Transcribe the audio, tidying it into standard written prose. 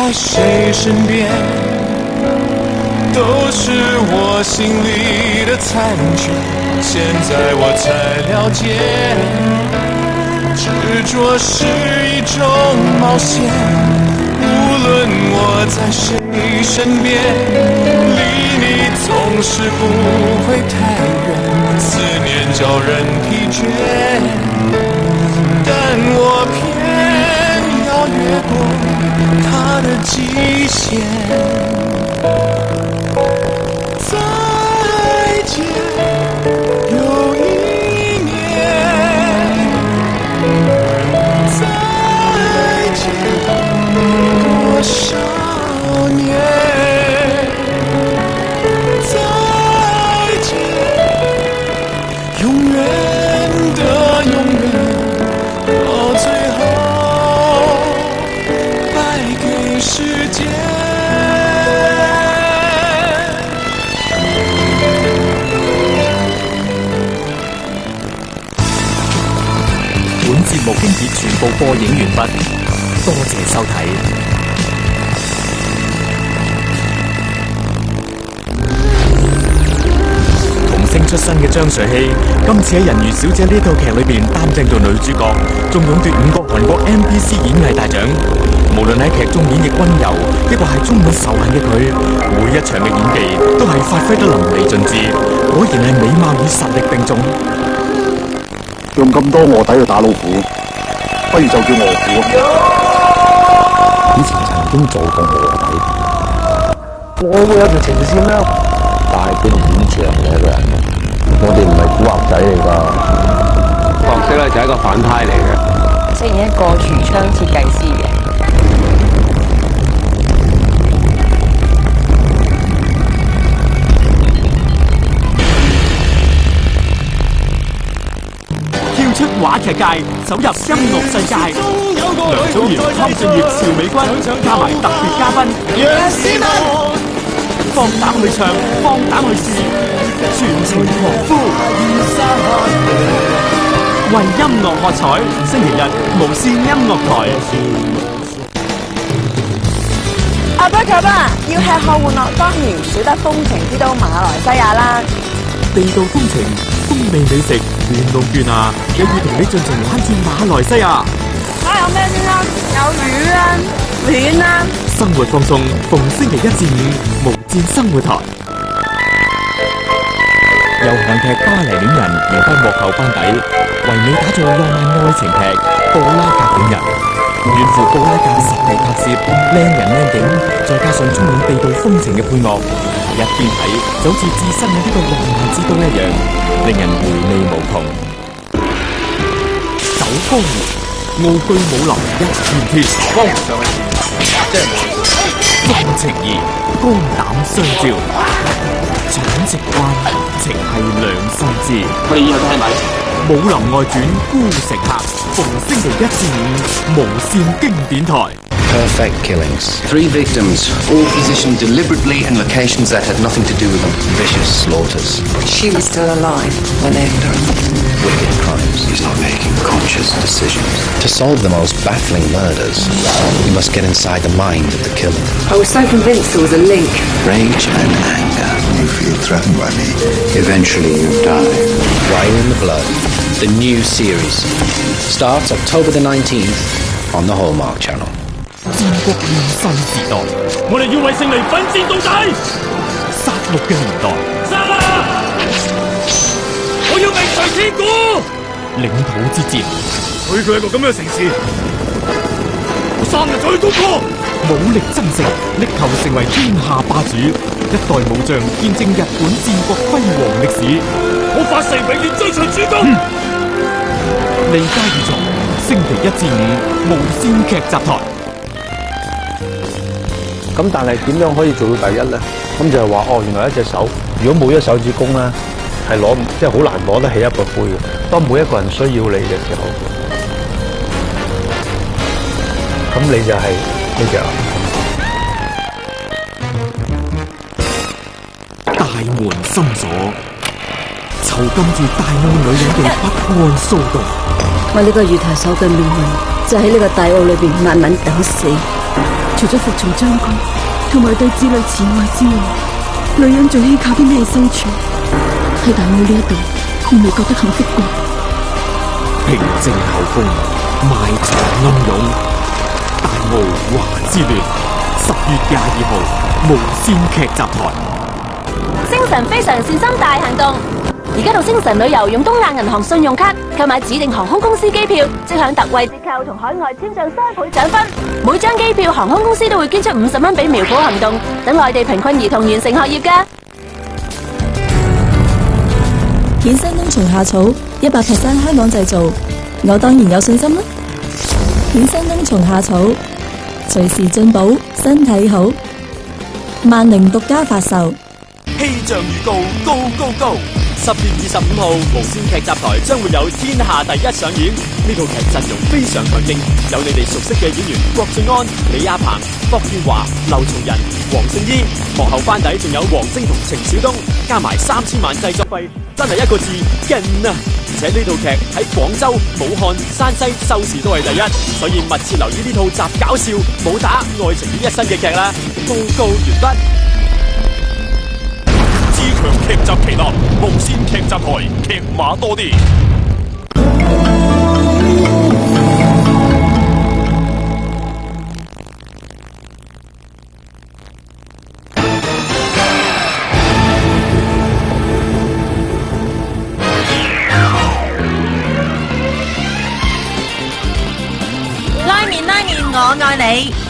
在谁身边，都是我心里的残缺。现在我才了解，执着是一种冒险。无论我在谁身边，离你总是不会太远。思念叫人疲倦，但我偏要越过它的极限。再见，又一年。再见，多少年。再见，永远的永远，到最后败给时间。本節目經已全部播映完畢，多謝收睇。童星出身嘅張瑞希，今次喺《人魚小姐》呢套劇裏邊擔正做女主角，仲勇奪5個韓國 MBC 演藝大獎。無論喺劇中演繹溫柔，抑或係充滿仇恨嘅佢，每一場嘅演技都係發揮得淋漓盡致，果然係美貌與實力並重。用咁多臥底去打老虎，不如就叫臥虎。以前曾經做過臥底，我會有條情線啦。但係佢演長嘅一個人，我哋唔係古惑仔嚟㗎。角色咧就係一個反派嚟嘅，飾演一個櫥窗設計師嘅。出話劇界，走入音樂世界。梁祖堯、湯俊業、邵美君加埋特別嘉賓楊思文，放膽去唱，放膽去試，全情狂呼，為音樂喝彩。星期日無線音樂台。阿伯舅爸，要吃喝玩樂當然少得風情之都馬來西亞啦。地道風情，風味美食，亂龍捲啊！又要同你盡情玩轉馬來西亞。有咩先啦？有魚啦，鏈啦。生活放送，逢星期1至5，無線生活台。由韓劇《巴黎戀人》贏得幕後班底，為你打造浪漫愛情劇《布拉格戀人》。遠赴布拉格實地拍攝，靚人靚景，再加上充滿地道風情嘅配樂，一邊睇就好似置身喺呢個浪漫之都一樣，令人回味無窮。走江湖，傲居武林一片天，江湖上嘅事，重情義，肝膽相照，闖情關，情係兩心知。我哋以後都係咪？武林外傳孤城客，逢星期1至5，無線經典台。Perfect killings. 3 victims, all positioned deliberately in locations that had nothing to do with them. Vicious slaughters. She was still alive when they had done. Wicked crimes. He's not making conscious decisions. To solve the most baffling murders, you must get inside the mind of the killer. I was so convinced there was a link. Rage and anger. You feel threatened by me. Eventually you die. Fire in the Blood. The new series. Starts October the 19th on the Hallmark Channel. 戰國亂世時代，我哋要為勝利奮戰到底。殺戮嘅年代，殺啊！我要名垂千古。領土之戰，佢係個咁樣嘅城市，3日就去攻破。武力爭勝，力求成為天下霸主。一代武將見證日本戰國輝煌歷史。我發誓永遠追隨主公。利家粵從，星期1至5，無線劇集台。咁但係點樣可以做到第一咧？咁就係話原來一隻手，如果冇一手指公咧，係即係好難攞得起一個杯嘅。當每一個人需要你嘅時候，咁你就係呢隻啦。大門深鎖，囚禁住大澳女人嘅不安騷動。我呢個月台手嘅命運就喺呢個大澳裏邊慢慢等死。除咗服從將軍同埋對子女慈愛之外，女人最希靠啲咩生存？喺大澳呢一度，你未覺得幸福過？平靜後宮，埋藏暗湧，大澳華之戀，10月22號無綫劇集台。星辰非常善心大行動，而家到星辰旅遊用東亞銀行信用卡購買指定航空公司機票，即享特惠折扣同海外簽證3倍獎分。每張機票航空公司都會捐出50蚊俾苗圃行動，等內地貧困兒童完成學業㗎。衍生冬蟲夏草100%香港製造，我當然有信心啦。衍生冬蟲夏草，隨時進補，身體好。萬寧獨家發售。氣象預告 ，Go Go Go！ 10月25號無綫劇集台將會有《天下第一》上演。呢套劇陣容非常強勁，有你哋熟悉嘅演員郭晉安、李亞鵬、霍建華、劉松仁、黃聖依，幕後班底仲有王晶同程小東，加埋3000萬製作費，真係一個字勁啊！而且呢套劇喺廣州、武漢、山西收視都係第一，所以密切留意呢套集搞笑、武打、愛情於一身嘅劇啦。報告完畢。自強劇集旗艦，無綫劇集台，劇碼多啲。拉麵，我愛你。